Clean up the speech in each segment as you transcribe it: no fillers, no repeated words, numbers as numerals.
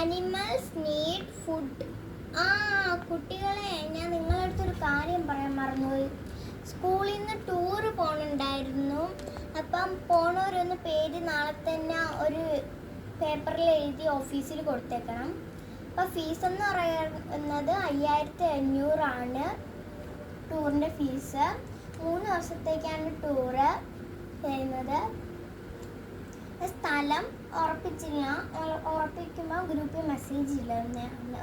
Animals need food. ആ കുട്ടികളെ, ഞാൻ നിങ്ങളുടെ അടുത്തൊരു കാര്യം പറയാൻ മറന്നുപോയി. സ്കൂളിൽ നിന്ന് ടൂറ് പോകണുണ്ടായിരുന്നു. അപ്പം പോണവരൊന്ന് പേര് നാളെ തന്നെ ഒരു പേപ്പറിൽ എഴുതി ഓഫീസിൽ കൊടുത്തേക്കണം. അപ്പം ഫീസ് എന്ന് പറയുന്നത് 5500 ടൂറിൻ്റെ ഫീസ്. 3 ദിവസത്തേക്കാണ് ടൂറ് വരുന്നത്. സ്ഥലം ഉറപ്പിച്ചില്ല. ഉറപ്പിക്കുമ്പോൾ ഗ്രൂപ്പിൽ മെസ്സേജ് ഇടുന്നതാണ്.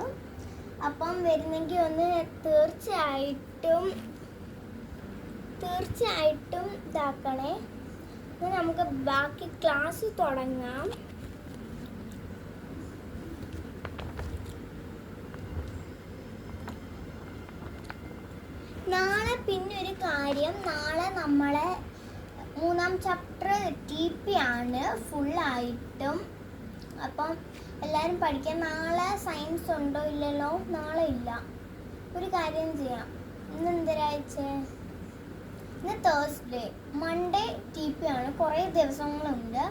അപ്പം വരുന്നെങ്കിൽ ഒന്ന് തീർച്ചയായിട്ടും ഇതാക്കണേ. നമുക്ക് ബാക്കി ക്ലാസ് തുടങ്ങാം. നാളെ പിന്നെ ഒരു കാര്യം, നാളെ നമ്മളെ 3-ാം ചാപ്റ്റർ TP ആണ് ഫുള്ളായിട്ടും. അപ്പം എല്ലാവരും പഠിക്കാം. നാളെ സയൻസ് ഉണ്ടോ ഇല്ലല്ലോ? നാളെ ഇല്ല. ഒരു കാര്യം ചെയ്യാം, ഇന്ന് എന്തരാഴ്ച? ഇന്ന് തേഴ്സ്ഡേ. മൺഡേ TP ആണ്. കുറേ ദിവസങ്ങളുണ്ട്.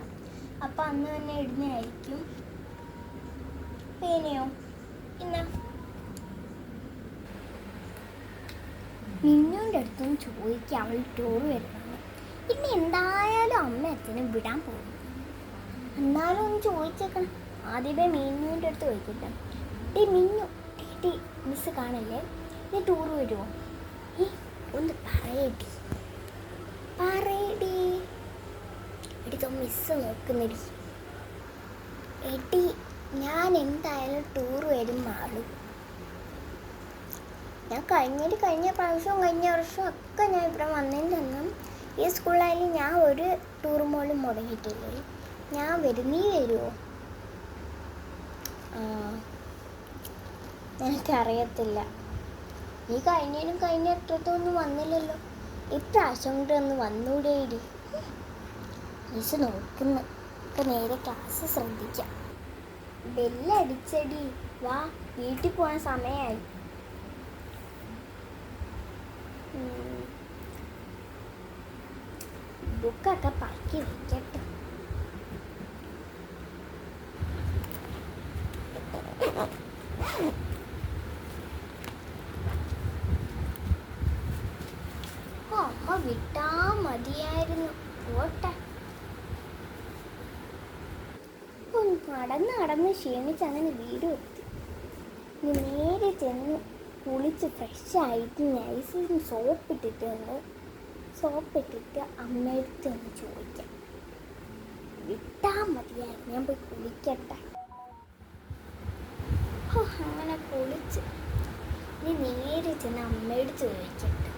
അപ്പം അന്ന് തന്നെ ഇടുന്നതായിരിക്കും. പേനയോ? ഇന്ന് മിന്നുവിൻ്റെ അടുത്തൊന്ന് ചോദിക്കാം, അവൾ ടൂർ വരുന്നത്. പിന്നെ എന്തായാലും അമ്മ അച്ഛനും വിടാൻ പോകും. എന്നാലും ഒന്ന് ചോദിച്ചേക്കണം. ആദ്യമേ മിന്നുവിൻ്റെ അടുത്ത് ചോദിക്കട്ടെ. മിന്നു, മിസ് കാണല്ലേ? നീ ടൂർ വരുമോ? ഒന്ന് പറയടി. എടിത്തോ മിസ് നോക്കുന്നടി. ഞാൻ എന്തായാലും ടൂർ വരും മാറും. ഞാൻ കഴിഞ്ഞ പ്രാവശ്യവും കഴിഞ്ഞ വർഷവും ഒക്കെ ഞാൻ ഇവിടെ വന്നതിൻ്റെന്നും ഈ സ്കൂളിലായാലും ഞാൻ ഒരു ടൂർ പോലും മുടങ്ങിയിട്ടില്ലേ. ഞാൻ വരും. നീ വരുമോ? എനിക്കറിയത്തില്ല. നീ കഴിഞ്ഞ അറ്റത്തൊന്നും വന്നില്ലല്ലോ. ഇപ്രാവശ്യം കൊണ്ട് ഒന്ന് വന്നൂടേടി. മിസ് നോക്കുന്നു. ഇപ്പം നേരെ ക്ലാസ് ശ്രദ്ധിക്കാം. ബെല്ലടിച്ചടി. വാ, വീട്ടിൽ പോകാൻ സമയമായി. ബുക്കൊക്കെ പറക്കി വയ്ക്കട്ടെ. അമ്മ വിട്ടാ മതിയായിരുന്നു. പോട്ടെ. നടന്ന് ക്ഷീണിച്ച് അങ്ങനെ വീട് എത്തി. നേരെ ചെന്ന് കുളിച്ച് ഫ്രഷായിട്ട് നൈസിന് സോപ്പിട്ടിട്ട് അമ്മയടുത്ത് ഒന്ന് ചോദിക്കാം. വിട്ടാ മതിയായിരുന്നു. ഞാൻ പോയി കുളിക്കട്ടെ. അങ്ങനെ കുളിച്ച് ഇനി നേരെ ചെന്ന് അമ്മയടുത്ത് ചോദിക്കട്ടെ.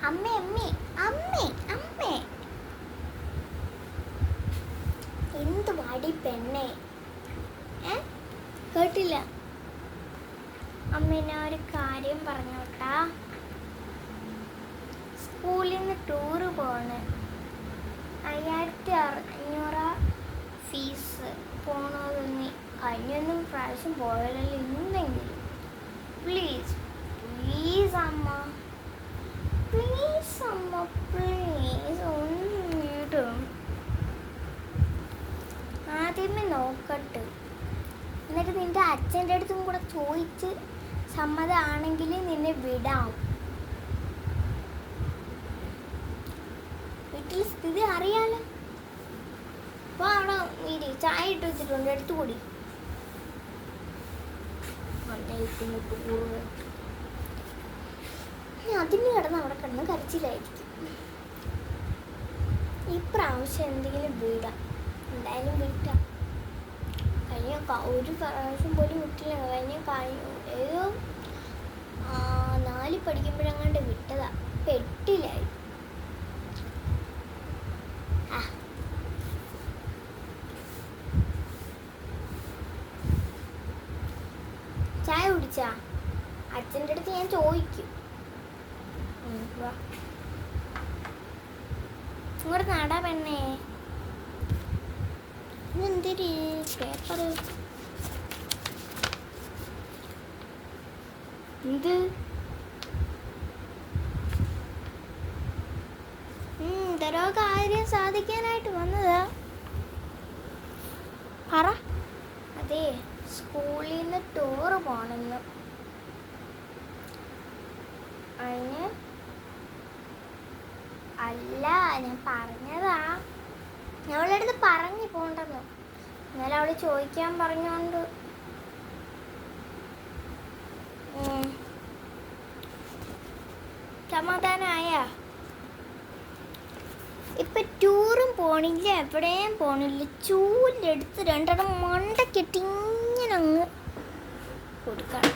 അമ്മേ എന്ത് വാടി പെണ്ണേ? കേട്ടില്ല? അമ്മേനെ ഒരു കാര്യം പറഞ്ഞോട്ടാ. സ്കൂളിൽ നിന്ന് ടൂറ് പോണ്. 5600 ഫീസ്. പോണോന്ന് കഴിഞ്ഞൊന്നും പ്രാവശ്യം പോയാലല്ലോ. ഇന്നെങ്കിലും പ്ലീസ് അമ്മ, പ്ലീസ് ഒന്നിടും. ആദ്യമേ നോക്കട്ടെ. എന്നിട്ട് നിന്റെ അച്ഛൻ്റെ അടുത്തും കൂടെ ചോദിച്ച് സമ്മതമാണെങ്കിൽ നിന്നെ വിടാം. വീട്ടിൽ സ്ഥിതി അറിയാലോ. അപ്പോൾ അവിടെ ഇരി, ചായ ഇട്ട് വെച്ചിട്ടുണ്ട്, എടുത്തു കൂടി. അതിന് അവിടെ കിടന്ന് കരച്ചിലായിരിക്കും. ഇപ്രാവശ്യം എന്തെങ്കിലും വീടാം. എന്തായാലും വീട്ടാം. ഒരു പ്രാവശ്യം പോലും വിട്ടില്ല. ഏതോ 4 പഠിക്കുമ്പോഴങ്ങാണ്ട് വിട്ടതാ. 8-ലായി. ചായ കുടിച്ചാ? അച്ഛൻ്റെ അടുത്ത് ഞാൻ ചോദിക്കും. ഇങ്ങോട്ട് നടാ പെണ്ണേ. എന്തൊരു പേപ്പർ ഇത്? ഓരോ കാര്യം സാധിക്കാനായിട്ട് വന്നതാ. ഇന്ന് ടൂറ് പോണെന്ന്. അതിന് അല്ല, ഞാൻ പറഞ്ഞതാ. ഞാൻ അവളുടെ അടുത്ത് പറഞ്ഞു പോണ്ടെന്ന്. എന്നാലും അവള് ചോദിക്കാൻ പറഞ്ഞോണ്ട് സമാധാനായ. ഇപ്പൊ ടൂറും പോണില്ല, എവിടെയും പോണില്ല. ചൂലെടുത്ത് രണ്ടെണ്ണം മണ്ടക്കെട്ടി ഇങ്ങനെ അങ്ങ് കൊടുക്കണം.